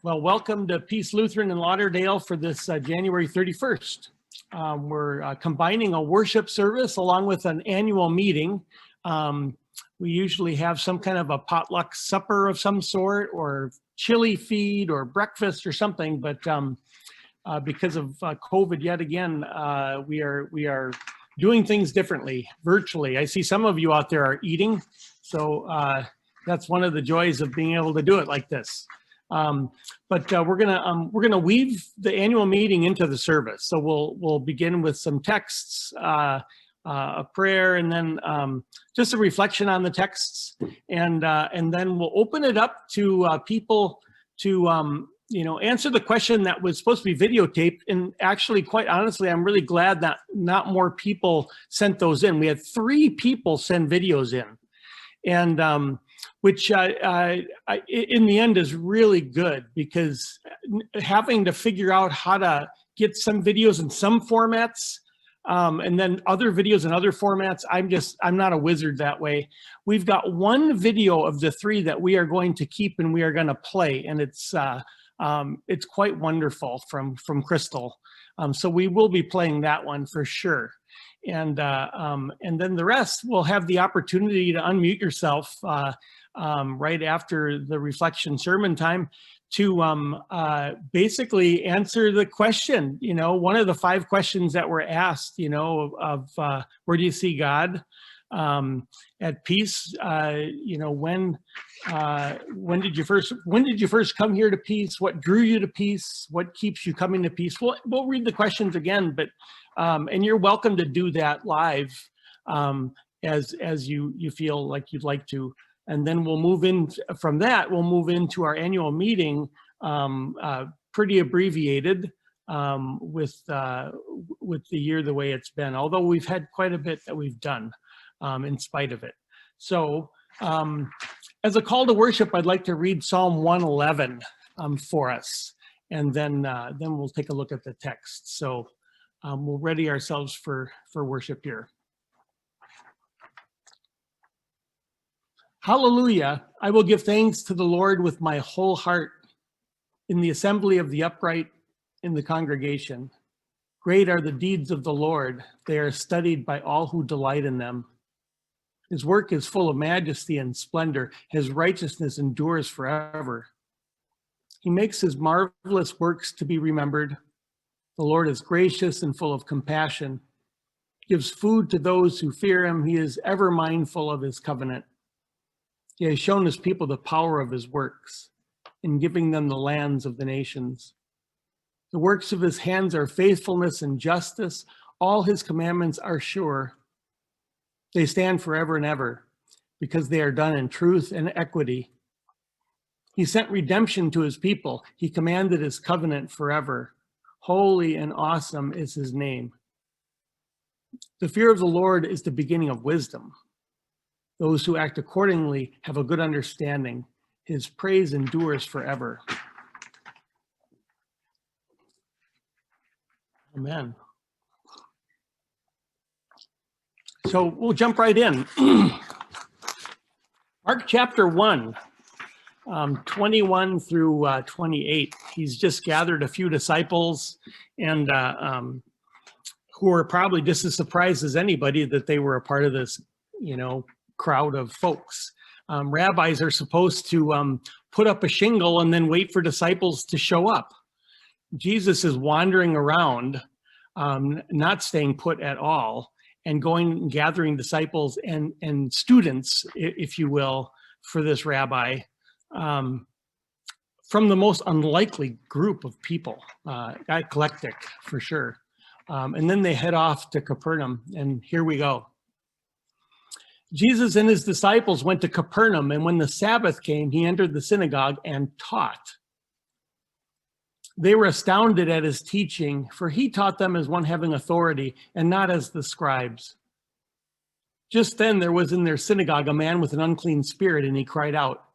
Well, welcome to Peace Lutheran in Lauderdale for this January 31st. We're combining a worship service along with an annual meeting. We usually have some kind of a potluck supper of some sort, or chili feed or breakfast or something, but because of COVID yet again, we are doing things differently, virtually. I see some of you out there are eating, so that's one of the joys of being able to do it like this. But we're gonna weave the annual meeting into the service. So we'll begin with some texts, a prayer, and then just a reflection on the texts, and then we'll open it up to people to answer the question that was supposed to be videotaped. And actually, quite honestly, I'm really glad that not more people sent those in. We had 3 people send videos in, and which in the end is really good, because having to figure out how to get some videos in some formats and then other videos in other formats, I'm not a wizard that way. We've got one video of the 3 that we are going to keep and we are going to play, and it's quite wonderful from Crystal. So we will be playing that one for sure. And then the rest will have the opportunity to unmute yourself right after the reflection sermon time to basically answer the question, one of the 5 questions that were asked, of where do you see God at peace? When did you first come here to peace? What drew you to peace? What keeps you coming to peace? We'll read the questions again, but and you're welcome to do that live as you feel like you'd like to. And then we'll move in from that. We'll move into our annual meeting, pretty abbreviated with the year the way it's been. Although we've had quite a bit that we've done in spite of it. So as a call to worship, I'd like to read Psalm 111 for us, and then we'll take a look at the text. So we'll ready ourselves for worship here. Hallelujah, I will give thanks to the Lord with my whole heart, in the assembly of the upright, in the congregation. Great are the deeds of the Lord, they are studied by all who delight in them. His work is full of majesty and splendor, his righteousness endures forever. He makes his marvelous works to be remembered. The Lord is gracious and full of compassion, gives food to those who fear him. He is ever mindful of his covenant. He has shown his people the power of his works, in giving them the lands of the nations. The works of his hands are faithfulness and justice. All his commandments are sure. They stand forever and ever, because they are done in truth and equity. He sent redemption to his people. He commanded his covenant forever. Holy and awesome is his name. The fear of the Lord is the beginning of wisdom. Those who act accordingly have a good understanding. His praise endures forever. Amen. So we'll jump right in. Mark chapter 1, 21 through 28. He's just gathered a few disciples, and who are probably just as surprised as anybody that they were a part of this, crowd of folks. Rabbis are supposed to put up a shingle and then wait for disciples to show up. Jesus is wandering around, not staying put at all, and going and gathering disciples and students, if you will, for this rabbi, from the most unlikely group of people, eclectic for sure. And then they head off to Capernaum, and here we go. Jesus and his disciples went to Capernaum, and when the Sabbath came, he entered the synagogue and taught. They were astounded at his teaching, for he taught them as one having authority and not as the scribes. Just then there was in their synagogue a man with an unclean spirit, and he cried out,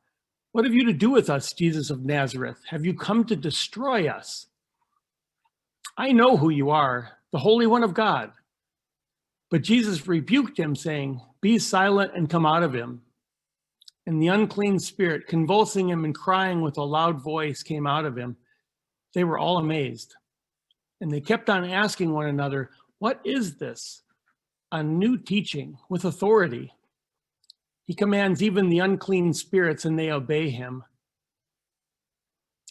"What have you to do with us, Jesus of Nazareth? Have you come to destroy us? I know who you are, the Holy One of God." But Jesus rebuked him, saying, "Be silent and come out of him." and the unclean spirit, convulsing him and crying with a loud voice, came out of him. They were all amazed, and they kept on asking one another, "What is this? A new teaching with authority. He commands even the unclean spirits, and they obey him."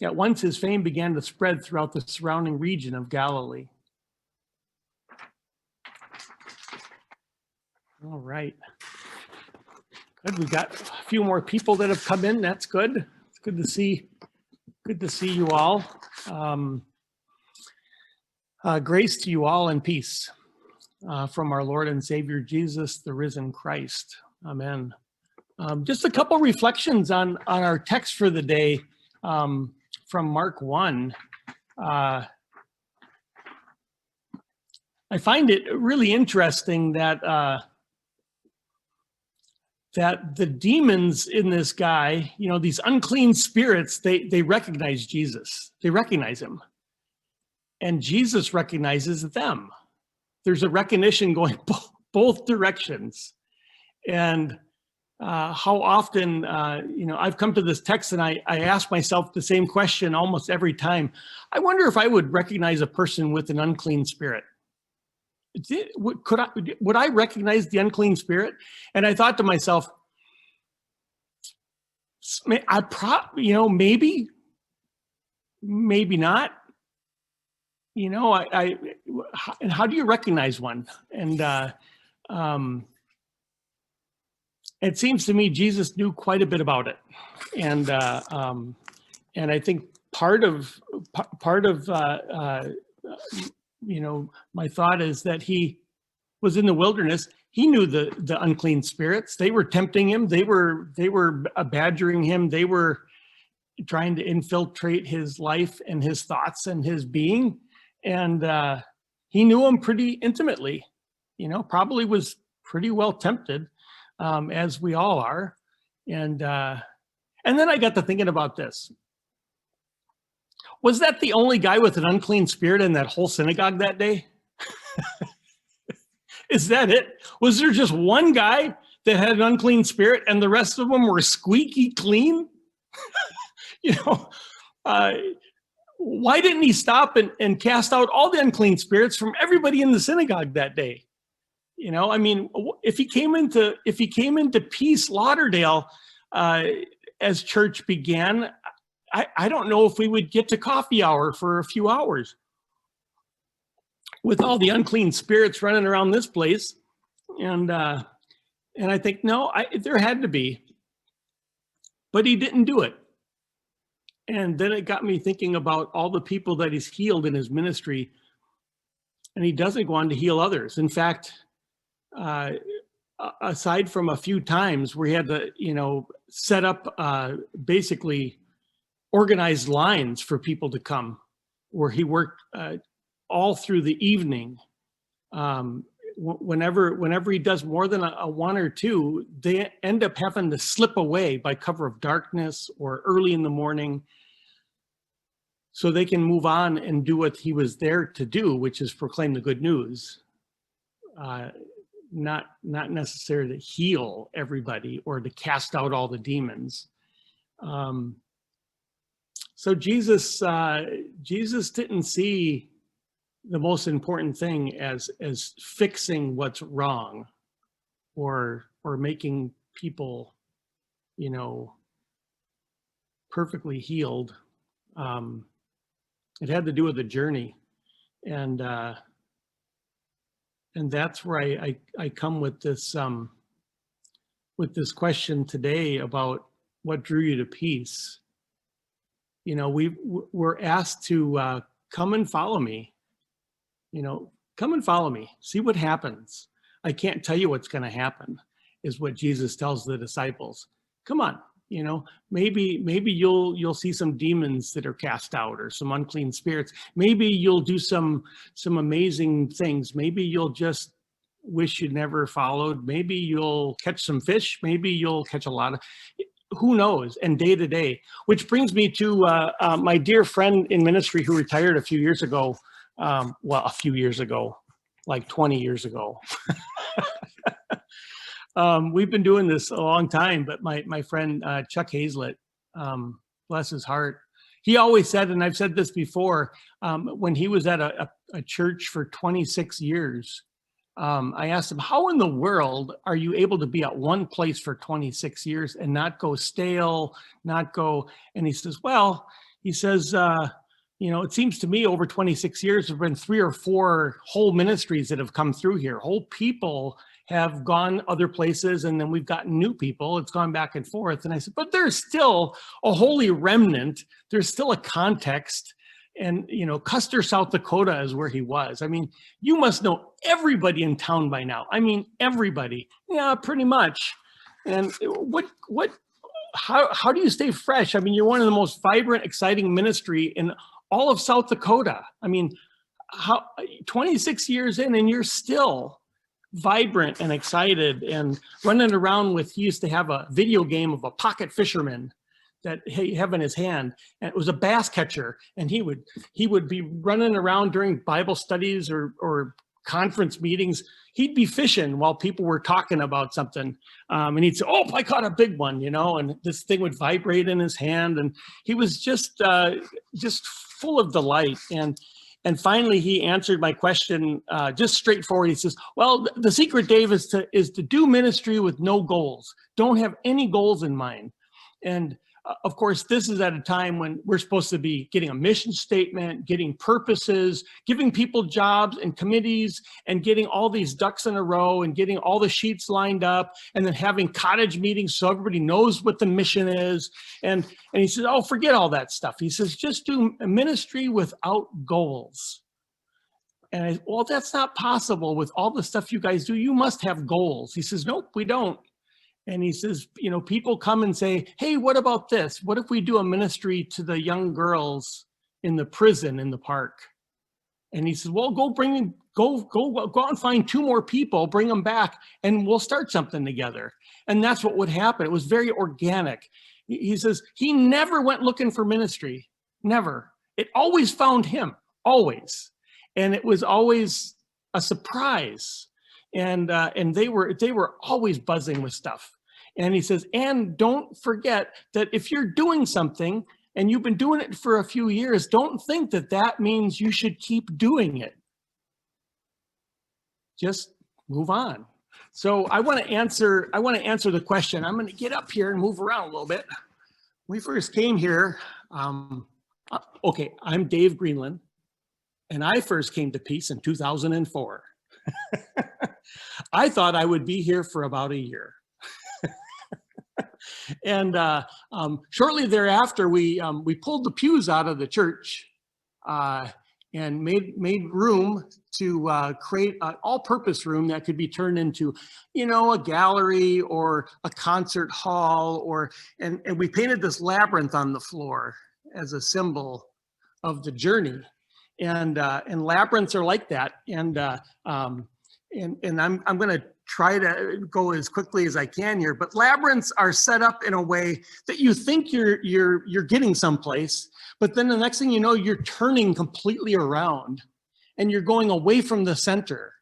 At once his fame began to spread throughout the surrounding region of Galilee. All right. Good. We got a few more people that have come in. That's good. It's good to see. Good to see you all. Grace to you all and peace from our Lord and Savior Jesus, the risen Christ. Amen. Just a couple reflections on our text for the day from Mark 1. I find it really interesting that that the demons in this guy, you know, these unclean spirits, they recognize Jesus. They recognize him. And Jesus recognizes them. There's a recognition going both directions. And how often, you know, I've come to this text and I ask myself the same question almost every time. I wonder if I would recognize a person with an unclean spirit. Would I recognize the unclean spirit? And I thought to myself, you know, maybe not. You know, and how do you recognize one? And it seems to me Jesus knew quite a bit about it, and I think part of you know, my thought is that he was in the wilderness. He knew the unclean spirits. They were tempting him. They were badgering him. They were trying to infiltrate his life and his thoughts and his being. And he knew them pretty intimately. You know, probably was pretty well tempted, as we all are. And then I got to thinking about this. Was that the only guy with an unclean spirit in that whole synagogue that day? Is that it? Was there just one guy that had an unclean spirit and the rest of them were squeaky clean? You know, why didn't he stop and cast out all the unclean spirits from everybody in the synagogue that day? You know, I mean, if he came into Peace Lauderdale as church began, I don't know if we would get to coffee hour for a few hours with all the unclean spirits running around this place. And I think, no, there had to be, but he didn't do it. And then it got me thinking about all the people that he's healed in his ministry, and he doesn't go on to heal others. In fact, aside from a few times where he had to, you know, set up basically organized lines for people to come, where he worked all through the evening. Whenever he does more than a one or two, they end up having to slip away by cover of darkness or early in the morning so they can move on and do what he was there to do, which is proclaim the good news. Not necessarily to heal everybody or to cast out all the demons. So Jesus didn't see the most important thing as fixing what's wrong or making people, you know, perfectly healed. It had to do with the journey, and that's where I come with this question today about what drew you to peace. You know, we're asked to come and follow me. You know, come and follow me. See what happens. I can't tell you what's going to happen, is what Jesus tells the disciples. Come on, you know, maybe you'll see some demons that are cast out or some unclean spirits. Maybe you'll do some amazing things. Maybe you'll just wish you'd never followed. Maybe you'll catch some fish. Maybe you'll catch a lot of. Who knows? And day to day, which brings me to my dear friend in ministry who retired a few years ago. Well, a few years ago, like 20 years ago. We've been doing this a long time, but my friend Chuck Hazlett, bless his heart, he always said, and I've said this before, when he was at a church for 26 years, I asked him, how in the world are you able to be at one place for 26 years and not go stale, not go, and he says, well, he says, it seems to me over 26 years, there have been 3 or 4 whole ministries that have come through here. Whole people have gone other places, and then we've gotten new people. It's gone back and forth. And I said, but there's still a holy remnant. There's still a context. And, Custer, South Dakota is where he was. I mean, you must know everybody in town by now. I mean, everybody. Yeah, pretty much. And how do you stay fresh? I mean, you're one of the most vibrant, exciting ministry in all of South Dakota. I mean, 26 years in and you're still vibrant and excited and running around with, he used to have a video game of a pocket fisherman that he have in his hand, and it was a bass catcher, and he would be running around during Bible studies or conference meetings. He'd be fishing while people were talking about something, and he'd say, "Oh, I caught a big one," and this thing would vibrate in his hand, and he was just full of delight. And finally, he answered my question just straightforward. He says, "Well, the secret, Dave, is to do ministry with no goals. Don't have any goals in mind." And of course, this is at a time when we're supposed to be getting a mission statement, getting purposes, giving people jobs and committees, and getting all these ducks in a row and getting all the sheets lined up, and then having cottage meetings so everybody knows what the mission is. And he says, "Oh, forget all that stuff." He says, "Just do ministry without goals." And well, that's not possible with all the stuff you guys do. You must have goals. He says, "Nope, we don't." And he says, people come and say, "Hey, what about this? What if we do a ministry to the young girls in the prison in the park?" And he says, "Well, go out and find 2 more people, bring them back, and we'll start something together." And that's what would happen. It was very organic. He says he never went looking for ministry, never. It always found him, always. And it was always a surprise. And they were always buzzing with stuff. And he says, and don't forget that if you're doing something and you've been doing it for a few years, don't think that means you should keep doing it. Just move on. So I want to answer the question. I'm going to get up here and move around a little bit. When we first came here, okay, I'm Dave Greenland, and I first came to Peace in 2004. I thought I would be here for about a year. And shortly thereafter, we pulled the pews out of the church and made room to create an all-purpose room that could be turned into, a gallery or a concert hall, and we painted this labyrinth on the floor as a symbol of the journey. And labyrinths are like that. And I'm going to try to go as quickly as I can here, but labyrinths are set up in a way that you think you're getting someplace, but then the next thing you know, you're turning completely around and you're going away from the center.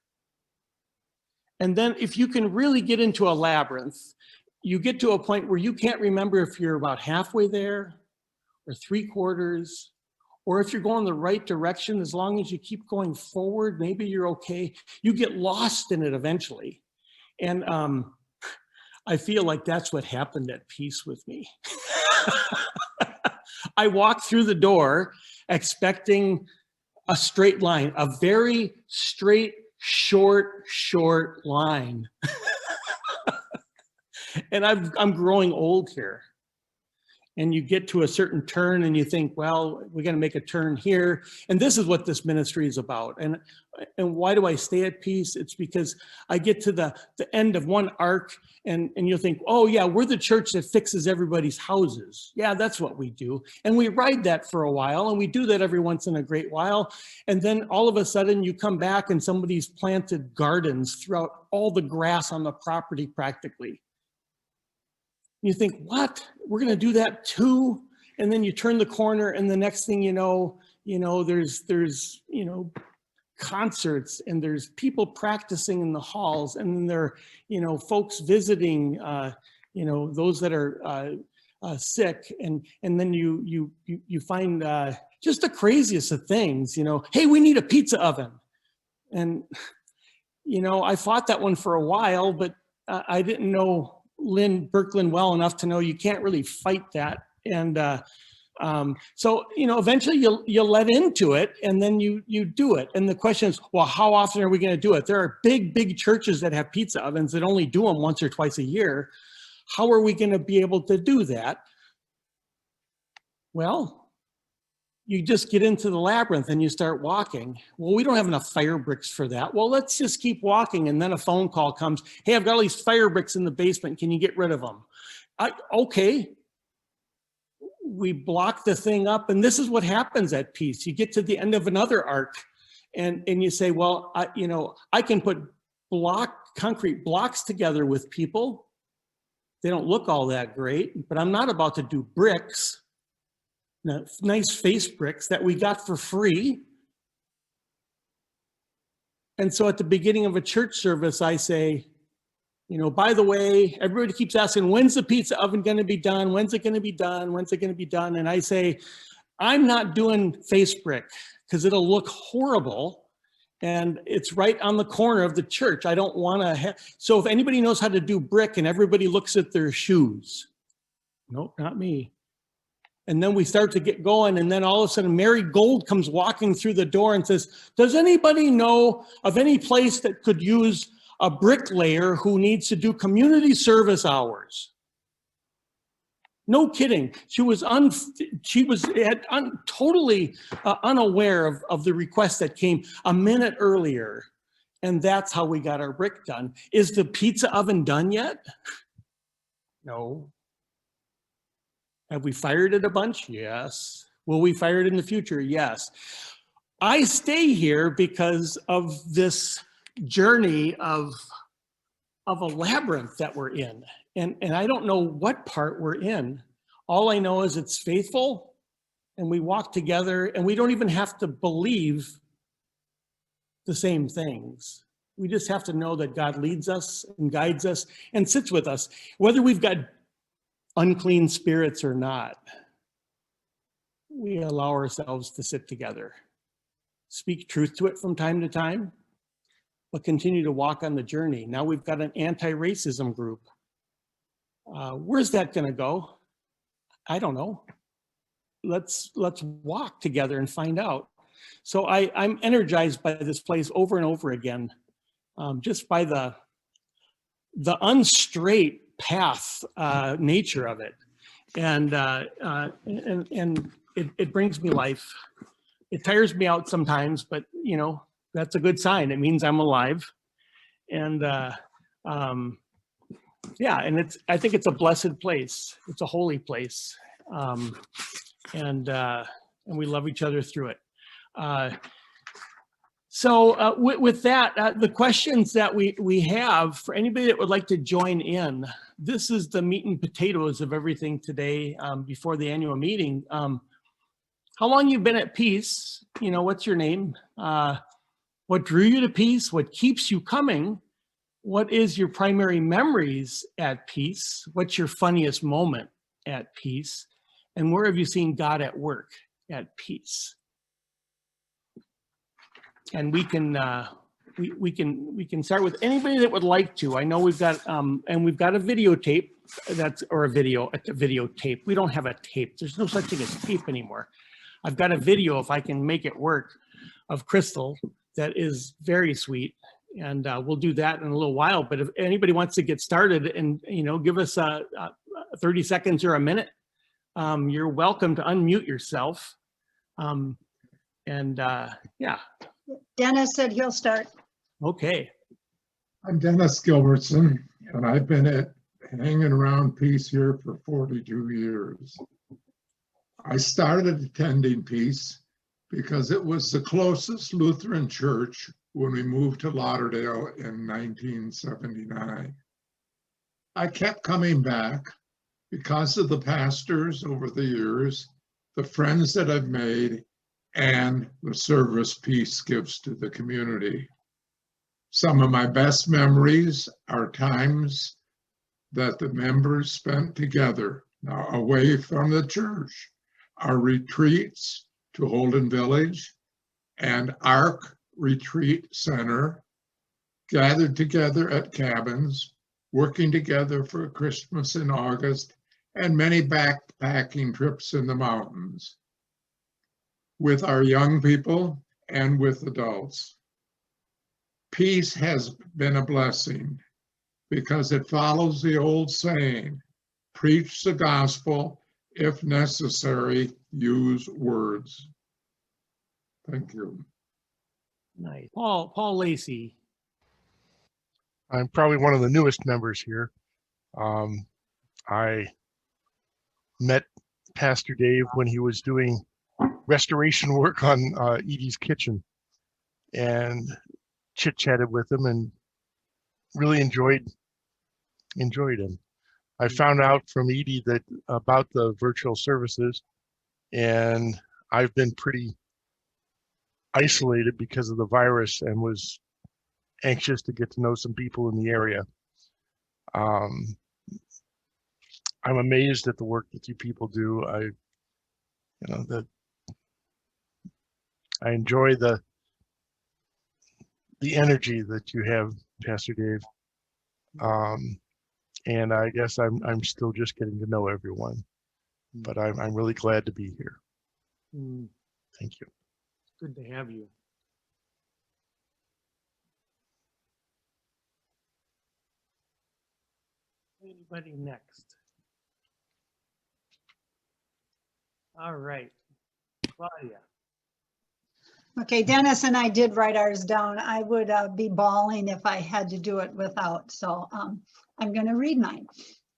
And then if you can really get into a labyrinth, you get to a point where you can't remember if you're about halfway there or 3/4, or if you're going the right direction. As long as you keep going forward, maybe you're okay. You get lost in it eventually. And I feel like that's what happened at Peace with me. I walked through the door expecting a straight line, a very straight, short line. And I'm growing old here. And you get to a certain turn and you think, well, we're going to make a turn here. And this is what this ministry is about. And why do I stay at Peace? It's because I get to the end of one arc and you'll think, oh yeah, we're the church that fixes everybody's houses. Yeah, that's what we do. And we ride that for a while, and we do that every once in a great while. And then all of a sudden you come back and somebody's planted gardens throughout all the grass on the property practically. You think, what? We're going to do that too? And then you turn the corner, and the next thing you know, there's concerts, and there's people practicing in the halls, and then there are, folks visiting, those that are sick, and then you find just the craziest of things. Hey, we need a pizza oven, and I fought that one for a while, but I didn't know Lynn Birkeland well enough to know you can't really fight that. And so, eventually you'll let into it, and then you do it. And the question is, well, how often are we going to do it? There are big churches that have pizza ovens that only do them once or twice a year. How are we going to be able to do that? Well, you just get into the labyrinth and you start walking. Well, we don't have enough fire bricks for that. Well, let's just keep walking. And then a phone call comes. Hey, I've got all these fire bricks in the basement. Can you get rid of them? Okay. We block the thing up. And this is what happens at peace. You get to the end of another arc and you say, well, I can put concrete blocks together with people. They don't look all that great, but I'm not about to do bricks. Nice face bricks that we got for free. And so at the beginning of a church service, I say, by the way, everybody keeps asking, when's the pizza oven going to be done? When's it going to be done? When's it going to be done? And I say, I'm not doing face brick because it'll look horrible. And it's right on the corner of the church. I don't want to have, so if anybody knows how to do brick and everybody looks at their shoes, nope, not me. And then we start to get going, and then all of a sudden Mary Gold comes walking through the door and says, does anybody know of any place that could use a bricklayer who needs to do community service hours? No kidding. She was totally unaware of the request that came a minute earlier, and that's how we got our brick done. Is the pizza oven done yet? No. Have we fired it a bunch? Yes. Will we fire it in the future? Yes. I stay here because of this journey of a labyrinth that we're in. And I don't know what part we're in. All I know is it's faithful, and we walk together, and we don't even have to believe the same things. We just have to know that God leads us and guides us and sits with us, whether we've got unclean spirits or not. We allow ourselves to sit together, speak truth to it from time to time, but continue to walk on the journey. Now we've got an anti-racism group. Where's that going to go? I don't know. Let's walk together and find out. So I'm energized by this place over and over again, just by the unstraight path nature of it, and it brings me life. It tires me out sometimes, but that's a good sign. It means I'm alive, and yeah, and I think it's a blessed place. It's a holy place, and we love each other through it. So with that, the questions that we have for anybody that would like to join in, this is the meat and potatoes of everything today before the annual meeting. How long you've been at peace? What's your name? What drew you to peace? What keeps you coming? What is your primary memories at peace? What's your funniest moment at peace? And where have you seen God at work at peace? And we can start with anybody that would like to. I know we've got and we've got a videotape videotape. We don't have a tape. There's no such thing as tape anymore. I've got a video, if I can make it work, of Crystal that is very sweet, and we'll do that in a little while. But if anybody wants to get started and give us 30 seconds or a minute, you're welcome to unmute yourself. Yeah. Dennis said he'll start. Okay. I'm Dennis Gilbertson, and I've been hanging around Peace here for 42 years. I started attending Peace because it was the closest Lutheran church when we moved to Lauderdale in 1979. I kept coming back because of the pastors over the years, the friends that I've made, and the service peace gives to the community. Some of my best memories are times that the members spent together, now away from the church, our retreats to Holden Village and Ark Retreat Center, gathered together at cabins, working together for Christmas in August, and many backpacking trips in the mountains with our young people and with adults. Peace has been a blessing because it follows the old saying, preach the gospel, if necessary, use words. Thank you. Nice. Paul Lacey. I'm probably one of the newest members here. I met Pastor Dave when he was doing restoration work on Edie's kitchen, and chit-chatted with him and really enjoyed him. I found out from Edie that about the virtual services, and I've been pretty isolated because of the virus and was anxious to get to know some people in the area. I'm amazed at the work that you people do. I enjoy the energy that you have, Pastor Dave. And I guess I'm still just getting to know everyone, but I'm really glad to be here. Thank you. Good to have you. Anybody next? All right, Claudia. Okay, Dennis and I did write ours down. I would be bawling if I had to do it without. So I'm going to read mine.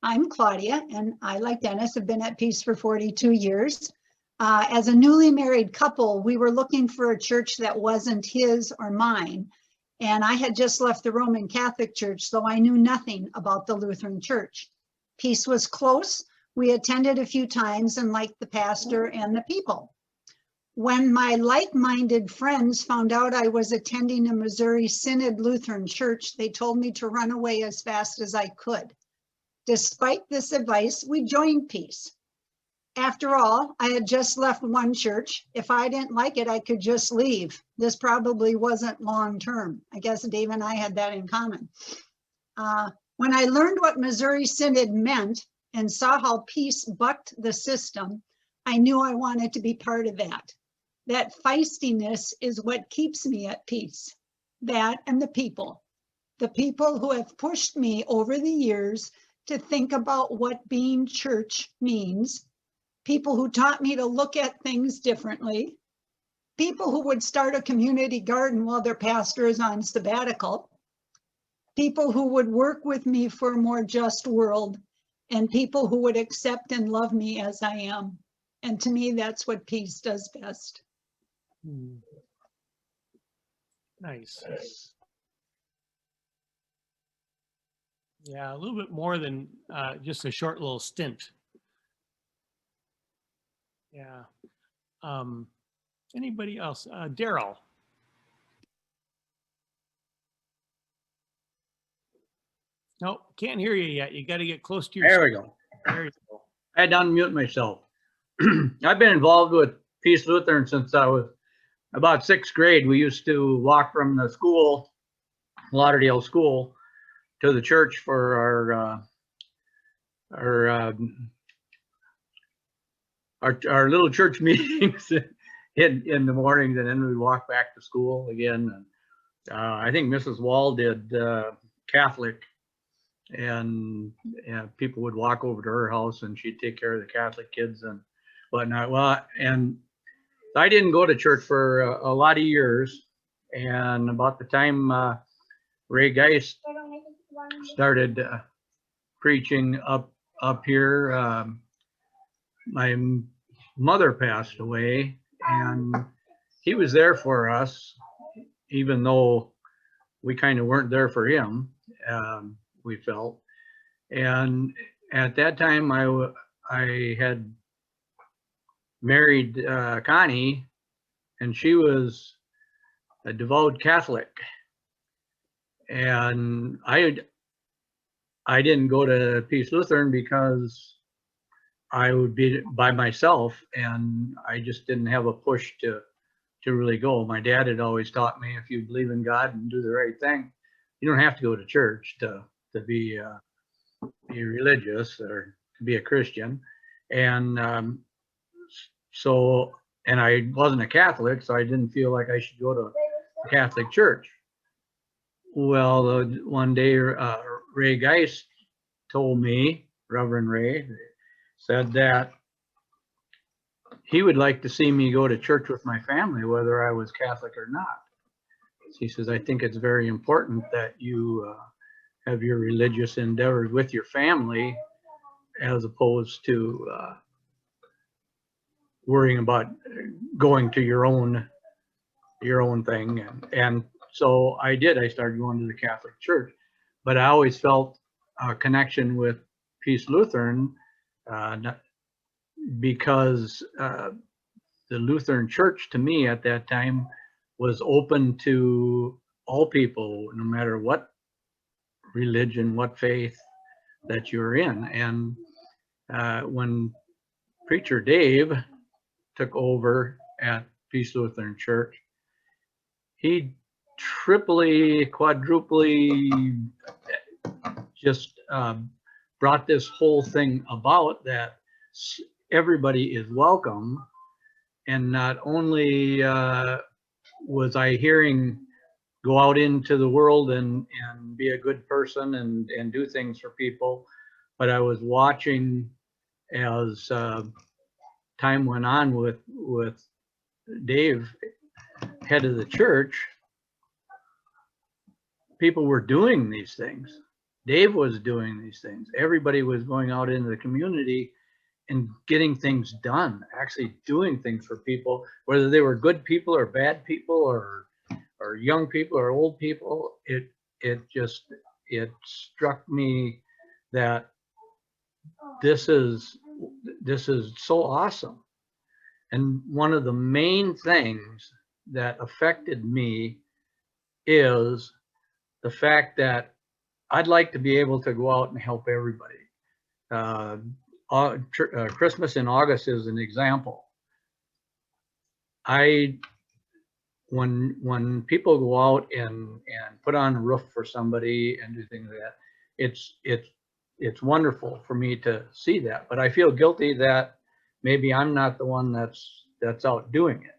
I'm Claudia, and I, like Dennis, have been at Peace for 42 years. As a newly married couple, we were looking for a church that wasn't his or mine. And I had just left the Roman Catholic Church, so I knew nothing about the Lutheran Church. Peace was close. We attended a few times and liked the pastor and the people. When my like-minded friends found out I was attending a Missouri Synod Lutheran Church, they told me to run away as fast as I could. Despite this advice, we joined Peace. After all, I had just left one church. If I didn't like it, I could just leave. This probably wasn't long-term. I guess Dave and I had that in common. When I learned what Missouri Synod meant and saw how Peace bucked the system, I knew I wanted to be part of that. That feistiness is what keeps me at peace. That and the people who have pushed me over the years to think about what being church means, people who taught me to look at things differently, people who would start a community garden while their pastor is on sabbatical, people who would work with me for a more just world, and people who would accept and love me as I am. And to me, that's what Peace does best. Nice. Yeah, a little bit more than just a short little stint. Yeah. Anybody else? Daryl. Nope, can't hear you yet. You got to get close to your. There we go. There you go. I had to unmute myself. I've been involved with Peace Lutheran since I was about sixth grade. We used to walk from the school, Lauderdale School, to the church for our little church meetings in the mornings, and then we'd walk back to school again. I think Mrs. Wall did Catholic, and people would walk over to her house and she'd take care of the Catholic kids and whatnot. Well, and I didn't go to church for a lot of years, and about the time Ray Geist started preaching up here, my mother passed away, and he was there for us, even though we kind of weren't there for him, we felt. And at that time, I had married Connie, and she was a devout Catholic. And I didn't go to Peace Lutheran because I would be by myself, and I just didn't have a push to really go. My dad had always taught me, if you believe in God and do the right thing, you don't have to go to church to be religious or to be a Christian. And and I wasn't a Catholic, so I didn't feel like I should go to a Catholic church. Well, one day Ray Geist told me, Reverend Ray, said that he would like to see me go to church with my family, whether I was Catholic or not. He says, I think it's very important that you have your religious endeavors with your family, as opposed to worrying about going to your own thing. And so I did. I started going to the Catholic Church, but I always felt a connection with Peace Lutheran because the Lutheran Church, to me at that time, was open to all people, no matter what religion, what faith that you're in. And when Preacher Dave took over at Peace Lutheran Church, he triply, quadruply just brought this whole thing about, that everybody is welcome. And not only was I hearing, go out into the world and be a good person and do things for people, but I was watching as time went on with Dave, head of the church, people were doing these things. Dave was doing these things. Everybody was going out into the community and getting things done, actually doing things for people, whether they were good people or bad people or young people or old people. It struck me that this is so awesome. And one of the main things that affected me is the fact that I'd like to be able to go out and help everybody. Christmas in August is an example. When people go out and put on a roof for somebody and do things like that, it's wonderful for me to see that. But I feel guilty that maybe I'm not the one that's out doing it.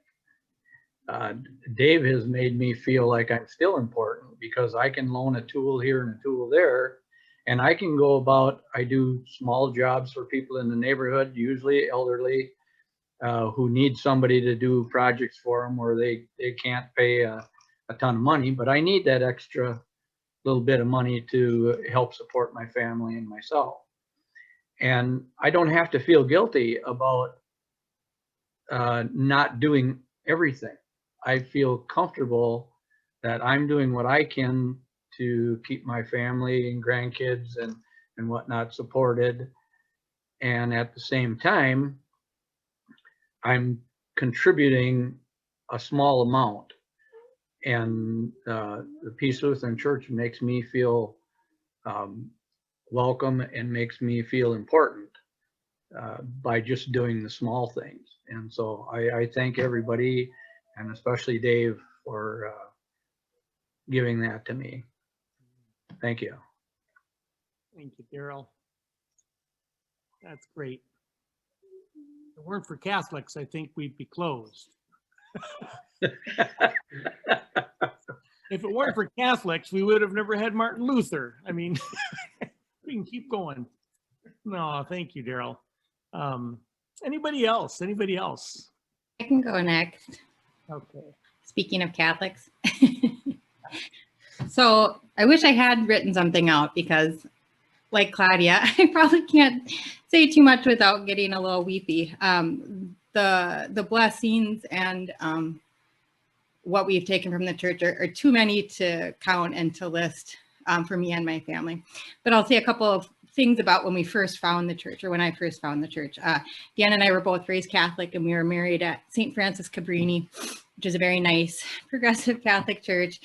Dave has made me feel like I'm still important because I can loan a tool here and a tool there, and I can go about, I do small jobs for people in the neighborhood, usually elderly, who need somebody to do projects for them where they can't pay a ton of money, but I need that extra little bit of money to help support my family and myself. And I don't have to feel guilty about not doing everything. I feel comfortable that I'm doing what I can to keep my family and grandkids and whatnot supported. And at the same time, I'm contributing a small amount. And the Peace Lutheran Church makes me feel welcome and makes me feel important by just doing the small things. And so I thank everybody, and especially Dave, for giving that to me. Thank you. Thank you, Daryl. That's great. If it weren't for Catholics, I think we'd be closed. If it weren't for Catholics, we would have never had Martin Luther. I mean, we can keep going. No, thank you, Daryl. Anybody else? Anybody else? I can go next. Okay. Speaking of Catholics. So I wish I had written something out because, like Claudia, I probably can't say too much without getting a little weepy. The blessings and what we've taken from the church are too many to count and to list for me and my family. But I'll say a couple of things about when we first found the church, or when I first found the church. Dan and I were both raised Catholic, and we were married at St. Francis Cabrini, which is a very nice progressive Catholic church.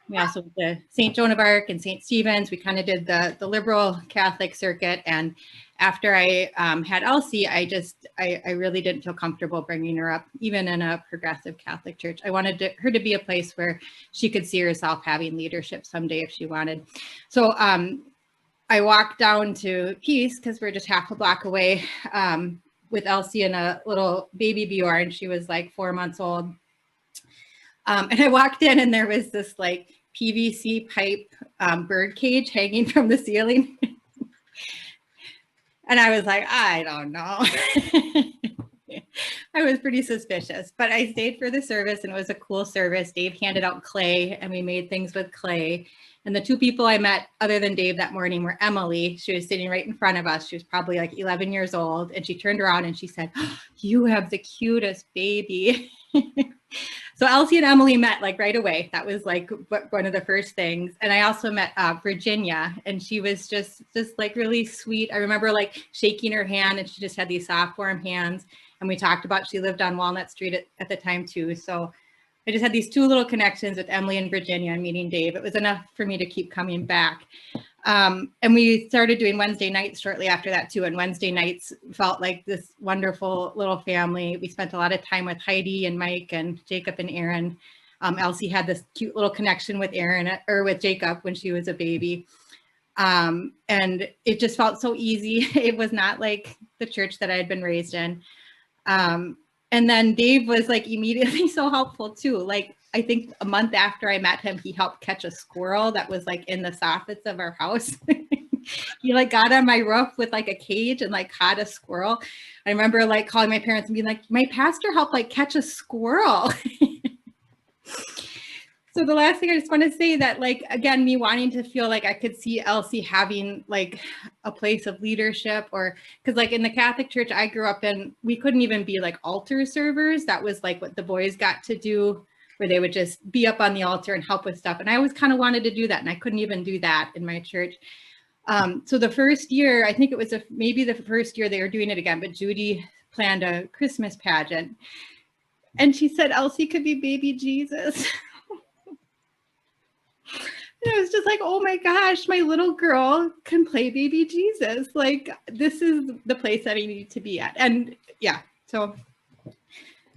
We also went to St. Joan of Arc and St. Stephen's. We kind of did the liberal Catholic circuit. And after I had Elsie, I really didn't feel comfortable bringing her up, even in a progressive Catholic church. I wanted her to be a place where she could see herself having leadership someday if she wanted. So I walked down to Peace, because we're just half a block away, with Elsie and a little baby Bjorn. She was like 4 months old. And I walked in, and there was this like PVC pipe bird cage hanging from the ceiling. And I was like, I don't know. I was pretty suspicious, but I stayed for the service, and it was a cool service. Dave handed out clay, and we made things with clay. And the two people I met other than Dave that morning were Emily. She was sitting right in front of us. She was probably like 11 years old. And she turned around and she said, "Oh, you have the cutest baby." So Elsie and Emily met like right away. That was like one of the first things. And I also met Virginia, and she was just like really sweet. I remember like shaking her hand, and she just had these soft, warm hands. And we talked about, she lived on Walnut Street at the time too. So I just had these two little connections with Emily and Virginia and meeting Dave. It was enough for me to keep coming back. And we started doing Wednesday nights shortly after that too. And Wednesday nights felt like this wonderful little family. We spent a lot of time with Heidi and Mike and Jacob and Aaron. Elsie had this cute little connection with with Jacob when she was a baby. And it just felt so easy. It was not like the church that I had been raised in. And then Dave was like immediately so helpful too. Like, I think a month after I met him, he helped catch a squirrel that was like in the soffits of our house. He like got on my roof with like a cage and like caught a squirrel. I remember like calling my parents and being like, my pastor helped like catch a squirrel. So the last thing I just want to say that, like, again, me wanting to feel like I could see Elsie having like a place of leadership, or because like in the Catholic church I grew up in, we couldn't even be like altar servers. That was like what the boys got to do, where they would just be up on the altar and help with stuff. And I always kind of wanted to do that, and I couldn't even do that in my church. So the first year, I think it was maybe the first year they were doing it again, but Judy planned a Christmas pageant. And she said Elsie could be baby Jesus. And it was just like, oh my gosh, my little girl can play baby Jesus. Like, this is the place that I need to be at. And yeah, so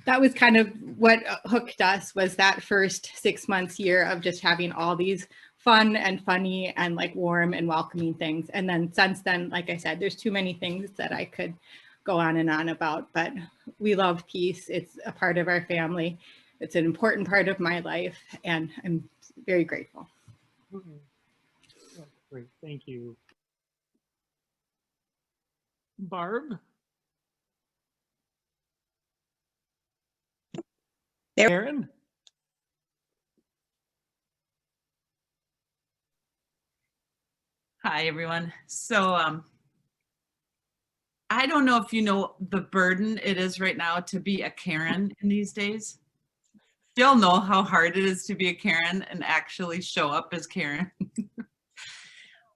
that was kind of what hooked us, was that first 6 months year of just having all these fun and funny and like warm and welcoming things. And then since then, like I said, there's too many things that I could go on and on about, but we love Peace. It's a part of our family. It's an important part of my life, and I'm very grateful. That's great. Thank you. Barb? Aaron? Hi, everyone. So I don't know if you know the burden it is right now to be a Karen in these days. You'll know how hard it is to be a Karen and actually show up as Karen.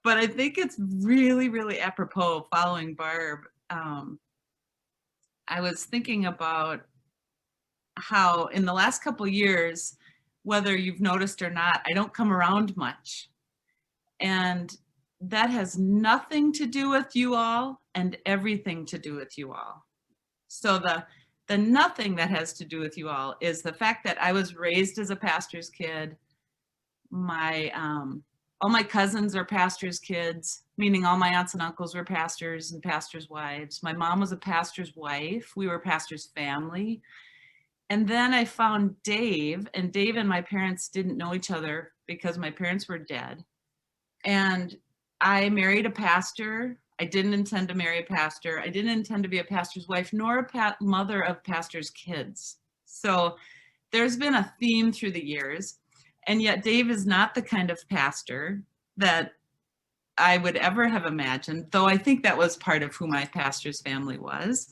But I think it's really, really apropos following Barb. I was thinking about how in the last couple of years, whether you've noticed or not, I don't come around much. And that has nothing to do with you all and everything to do with you all. So the nothing that has to do with you all is the fact that I was raised as a pastor's kid. All my cousins are pastors' kids, meaning all my aunts and uncles were pastors and pastors' wives. My mom was a pastor's wife. We were a pastor's family. And then I found Dave, and Dave and my parents didn't know each other because my parents were dead. And I married a pastor. I didn't intend to marry a pastor. I didn't intend to be a pastor's wife, nor a mother of pastors' kids. So there's been a theme through the years. And yet Dave is not the kind of pastor that I would ever have imagined, though I think that was part of who my pastor's family was.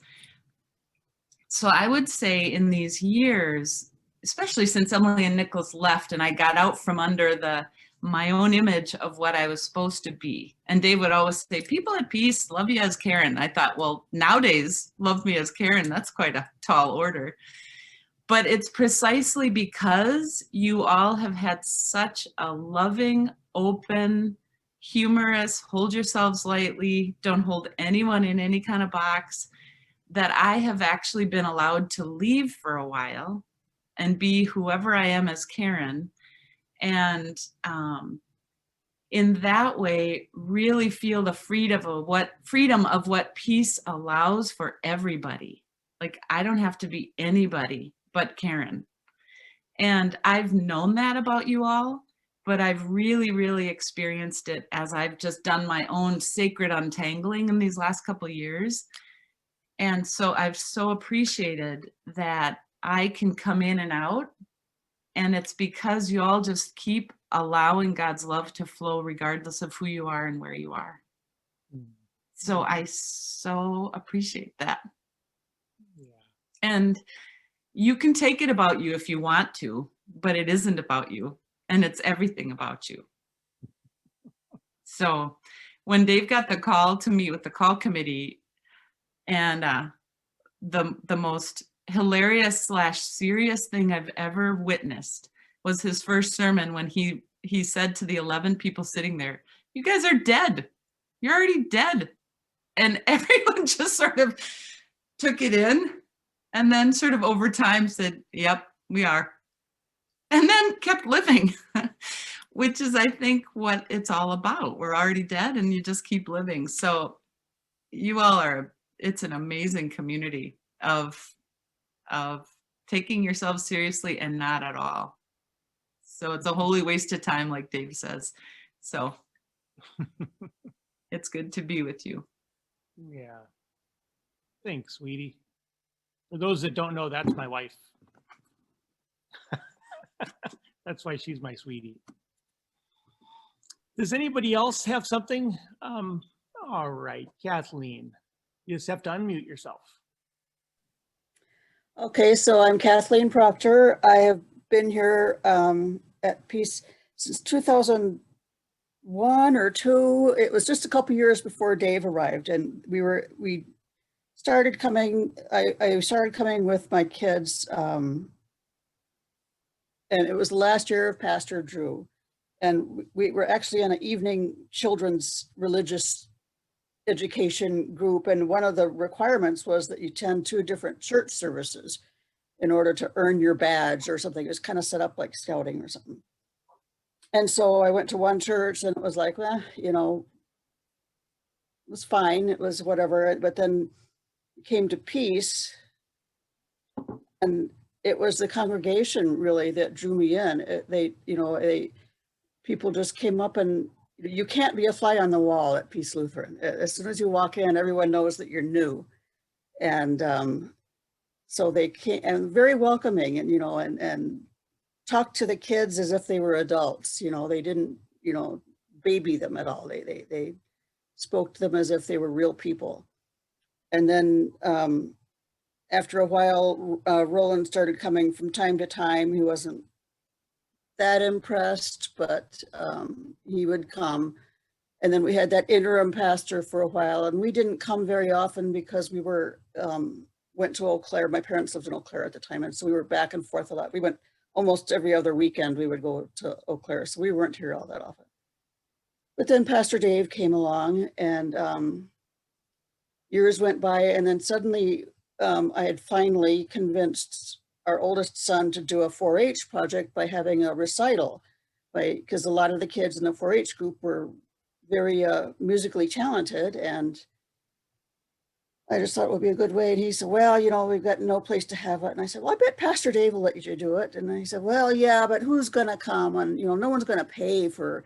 So I would say in these years, especially since Emily and Nicholas left and I got out from under the my own image of what I was supposed to be. And Dave would always say, people at peace love you as Karen. I thought, well, nowadays love me as Karen. That's quite a tall order. But it's precisely because you all have had such a loving, open, humorous, hold yourselves lightly, don't hold anyone in any kind of box, that I have actually been allowed to leave for a while and be whoever I am as Karen. And in that way, really feel the freedom of what peace allows for everybody. Like, I don't have to be anybody but Karen. And I've known that about you all, but I've really, really experienced it as I've just done my own sacred untangling in these last couple of years. And so I've so appreciated that I can come in and out. And it's because you all just keep allowing God's love to flow regardless of who you are and where you are. So I so appreciate that. Yeah. And you can take it about you if you want to, but it isn't about you, and it's everything about you. So when Dave got the call to meet with the call committee, and the most hilarious / serious thing I've ever witnessed was his first sermon, when he said to the 11 people sitting there, "You guys are dead. You're already dead." And everyone just sort of took it in, and then sort of over time said, "Yep, we are." And then kept living, which is, I think, what it's all about. We're already dead and you just keep living. So you all are, it's an amazing community of taking yourselves seriously and not at all. So it's a holy waste of time, like Dave says. So it's good to be with you. Yeah. Thanks, sweetie. For those that don't know, that's my wife. That's why she's my sweetie. Does anybody else have something? All right, Kathleen, you just have to unmute yourself. Okay, so I'm Kathleen Proctor. I have been here at Peace since 2001 or 2. It was just a couple years before Dave arrived, and we started coming. I started coming with my kids, and it was the last year of Pastor Drew, and we were actually in an evening children's religious education group, and one of the requirements was that you attend 2 different church services in order to earn your badge or something. It was kind of set up like scouting or something. And so I went to one church, and it was like, well, you know, it was fine, it was whatever. But then it came to Peace, and it was the congregation really that drew me in. People just came up, and you can't be a fly on the wall at Peace Lutheran. As soon as you walk in, everyone knows that you're new. And so they came, and very welcoming, and, and talked to the kids as if they were adults. They didn't, baby them at all. They spoke to them as if they were real people. And then after a while, Roland started coming from time to time. He wasn't that impressed, but he would come. And then we had that interim pastor for a while, and we didn't come very often because we went to Eau Claire. My parents lived in Eau Claire at the time, and so we were back and forth a lot. We went almost every other weekend. We would go to Eau Claire, so we weren't here all that often. But then Pastor Dave came along, and years went by, and then suddenly I had finally convinced our oldest son to do a 4-H project by having a recital, because a lot of the kids in the 4-H group were very musically talented, and I just thought it would be a good way. And he said, well, we've got no place to have it. And I said, well, I bet Pastor Dave will let you do it. And he said, well, yeah, but who's going to come? And, no one's going to pay for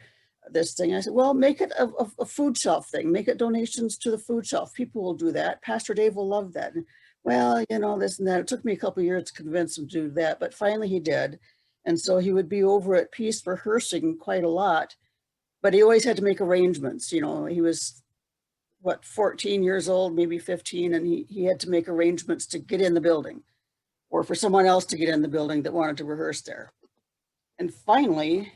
this thing. I said, well, make it a food shelf thing. Make it donations to the food shelf. People will do that. Pastor Dave will love that. And, well, this and that. It took me a couple of years to convince him to do that, but finally he did. And so he would be over at Peace rehearsing quite a lot, but he always had to make arrangements. He was, 14 years old, maybe 15, and he had to make arrangements to get in the building, or for someone else to get in the building that wanted to rehearse there. And finally,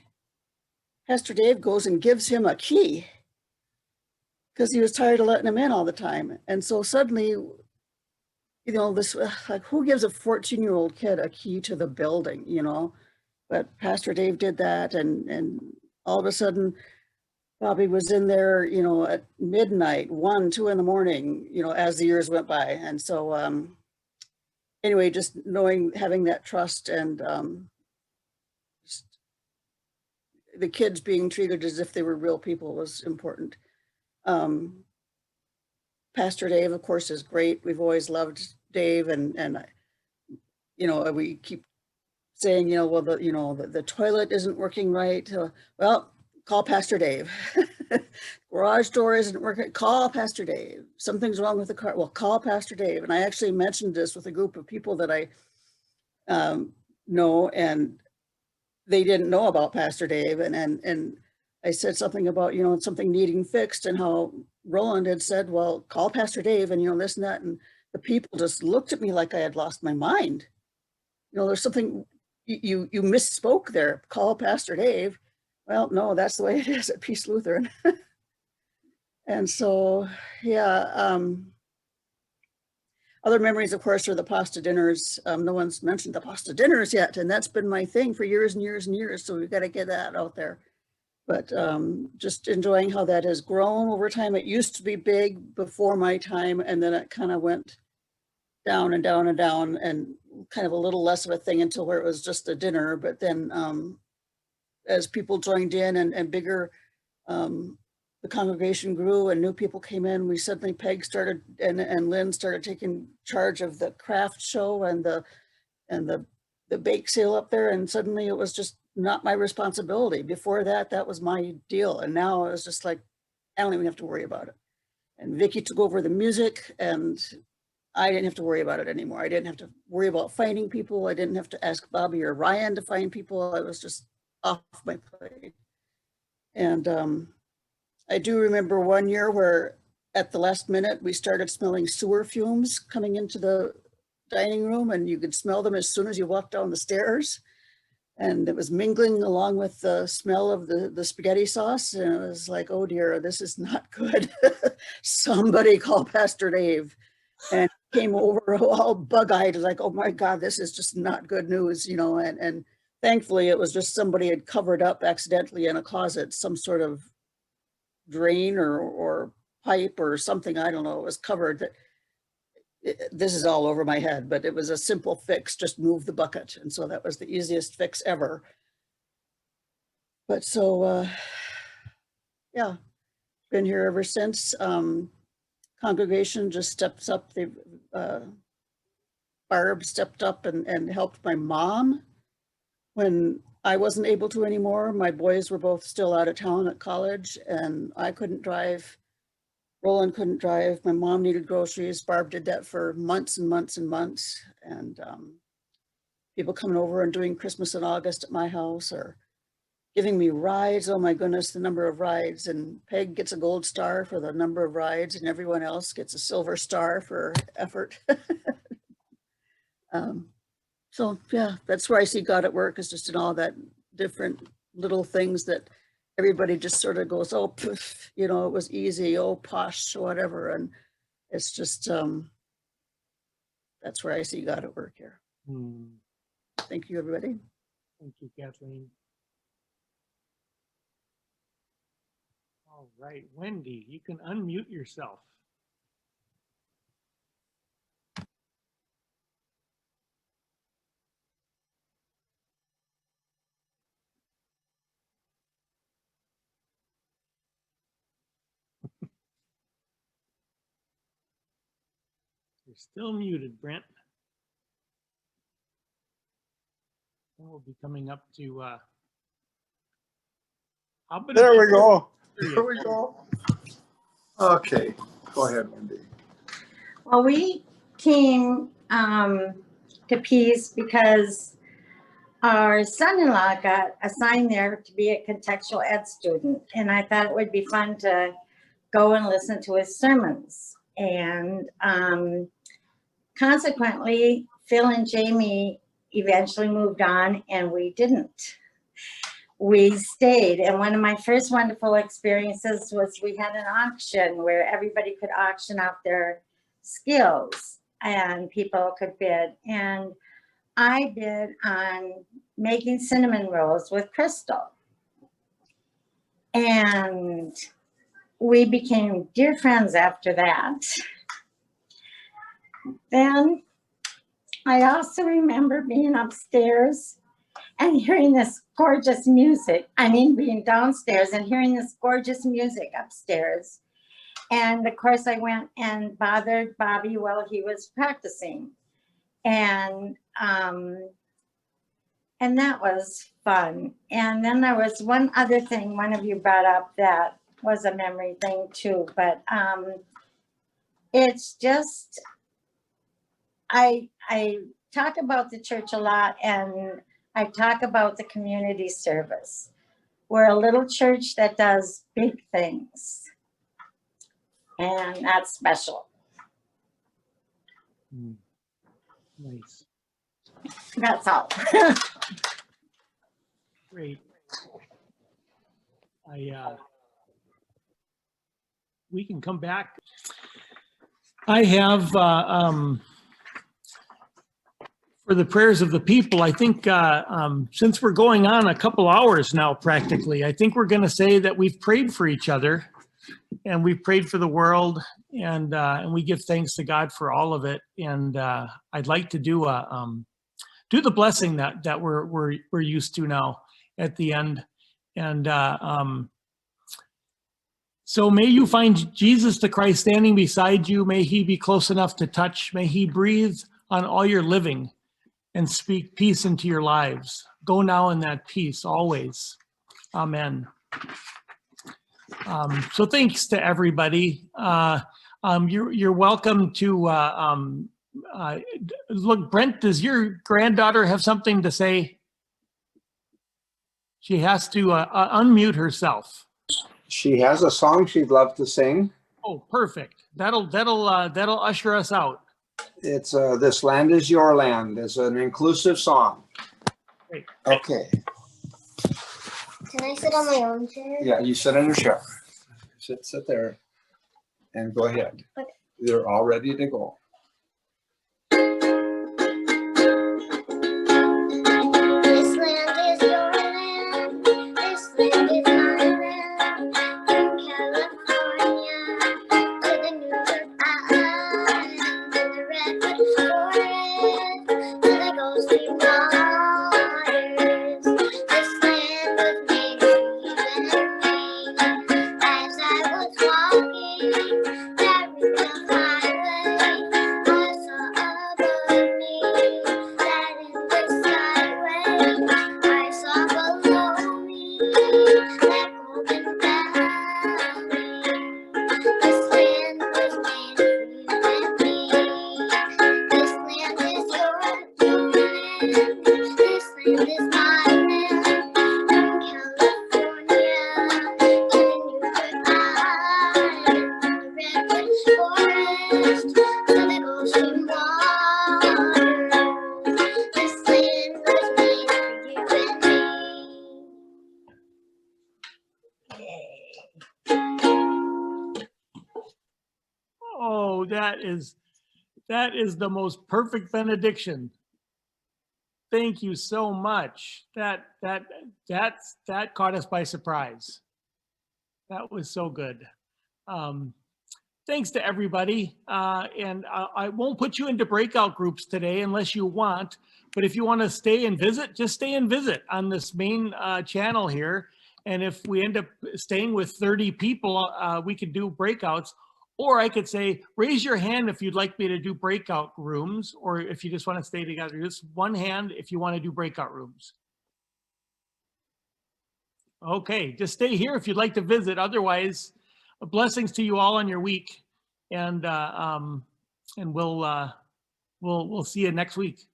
Pastor Dave goes and gives him a key because he was tired of letting him in all the time. And so suddenly, you know, this, like, who gives a 14-year-old kid a key to the building, you know? But Pastor Dave did that, and all of a sudden, Bobby was in there, you know, at midnight, 1, 2 in the morning, you know, as the years went by. And so, anyway, just knowing, having that trust, and just the kids being treated as if they were real people was important. Pastor Dave, of course, is great. We've always loved Dave, and you know, we keep saying, you know, well, the toilet isn't working right. Well, call Pastor Dave. Garage door isn't working. Call Pastor Dave. Something's wrong with the car. Well, call Pastor Dave. And I actually mentioned this with a group of people that I know, and they didn't know about Pastor Dave. And I said something about, you know, something needing fixed, and how Roland had said, well, call Pastor Dave, and, you know, this and that. And the people just looked at me like I had lost my mind. You know, there's something, you misspoke there. Call Pastor Dave. Well, no, that's the way it is at Peace Lutheran. And so, yeah. Other memories, of course, are the pasta dinners. No one's mentioned the pasta dinners yet, and that's been my thing for years and years and years. So we've got to get that out there. But just enjoying how that has grown over time. It used to be big before my time, and then it kind of went down and down and down, and kind of a little less of a thing until where it was just a dinner. But then as people joined in, and bigger, the congregation grew and new people came in, we suddenly, Peg started, and Lynn started taking charge of the craft show and the bake sale up there, and suddenly it was just not my responsibility. Before that, that was my deal, and now it was just like, I don't even have to worry about it. And Vicki took over the music, and I didn't have to worry about it anymore. I didn't have to worry about finding people. I didn't have to ask Bobby or Ryan to find people. I was just off my plate. And I do remember one year where at the last minute, we started smelling sewer fumes coming into the dining room, and you could smell them as soon as you walked down the stairs. And it was mingling along with the smell of the spaghetti sauce. And it was like, oh dear, this is not good. Somebody call Pastor Dave. And came over all bug-eyed, like, oh my God, this is just not good news, you know. And thankfully it was just somebody had covered up accidentally in a closet, some sort of drain or pipe or something, I don't know, it was covered. That this is all over my head, but it was a simple fix, just move the bucket. And so that was the easiest fix ever. But so, yeah, been here ever since. Congregation just steps up. Barb stepped up and helped my mom when I wasn't able to anymore. My boys were both still out of town at college, and I couldn't drive. Roland couldn't drive. My mom needed groceries. Barb did that for months and months and months. And people coming over and doing Christmas in August at my house, or giving me rides. Oh my goodness, the number of rides. And Peg gets a gold star for the number of rides, and everyone else gets a silver star for effort. So yeah, that's where I see God at work, is just in all that different little things that everybody just sort of goes, oh, poof, you know, it was easy, oh, posh, whatever. And it's just, that's where I see God at work here. Thank you, everybody. Thank you, Kathleen. All right, Wendy, you can unmute yourself. You're still muted, Brent. And we'll be coming up to there we go. There we go. Okay, go ahead, Wendy. Well, we came to Peace because our son-in-law got assigned there to be a contextual ed student, and I thought it would be fun to go and listen to his sermons. And consequently, Phil and Jamie eventually moved on, and we didn't. we stayed. And one of my first wonderful experiences was we had an auction where everybody could auction off their skills and people could bid. And I bid on making cinnamon rolls with Crystal. And we became dear friends after that. Then I also remember being upstairs and hearing this gorgeous music. I mean, being downstairs and hearing this gorgeous music upstairs. And of course, I went and bothered Bobby while he was practicing. And that was fun. And then there was one other thing one of you brought up that was a memory thing too. But it's just, I talk about the church a lot, and I talk about the community service. We're a little church that does big things, and that's special. Nice. That's all. Great. We can come back. I have, for the prayers of the people, I think since we're going on a couple hours now practically, I think we're going to say that we've prayed for each other and we've prayed for the world, and we give thanks to God for all of it. And I'd like to do the blessing that we're used to now at the end. And so may you find Jesus the Christ standing beside you. May he be close enough to touch. May he breathe on all your living and speak peace into your lives. Go now in that peace always. Amen. So thanks to everybody. You're welcome to look. Brent, does your granddaughter have something to say? She has to unmute herself. She has a song she'd love to sing. Oh, perfect. That'll usher us out. It's This Land Is Your Land. It's an inclusive song. Great. Okay. Can I sit on my own chair? Yeah, you sit in your chair. Sit there and go ahead. Okay. You're all ready to go. This land is your land. This land is my land. From California to the New York Island, to the Redwood Forest, to the Gulf Stream waters. This land was made for you and me. As I was walking that Riverdale highway, I saw above me that in the skyway. I saw below me that golden valley. This land was made for you and me. This land is your land. This land is my land. From California to the New York Island, from the Redwood Forest to the Gulf Stream waters. This land was made for you and me. Oh, that is the most perfect benediction. Thank you so much. That caught us by surprise. That was so good. Thanks to everybody. And I won't put you into breakout groups today unless you want. But if you want to stay and visit, just stay and visit on this main channel here. And if we end up staying with 30 people, we could do breakouts. Or I could say, raise your hand if you'd like me to do breakout rooms, or if you just want to stay together. Just one hand if you want to do breakout rooms. Okay, just stay here if you'd like to visit. Otherwise, blessings to you all on your week, and we'll see you next week.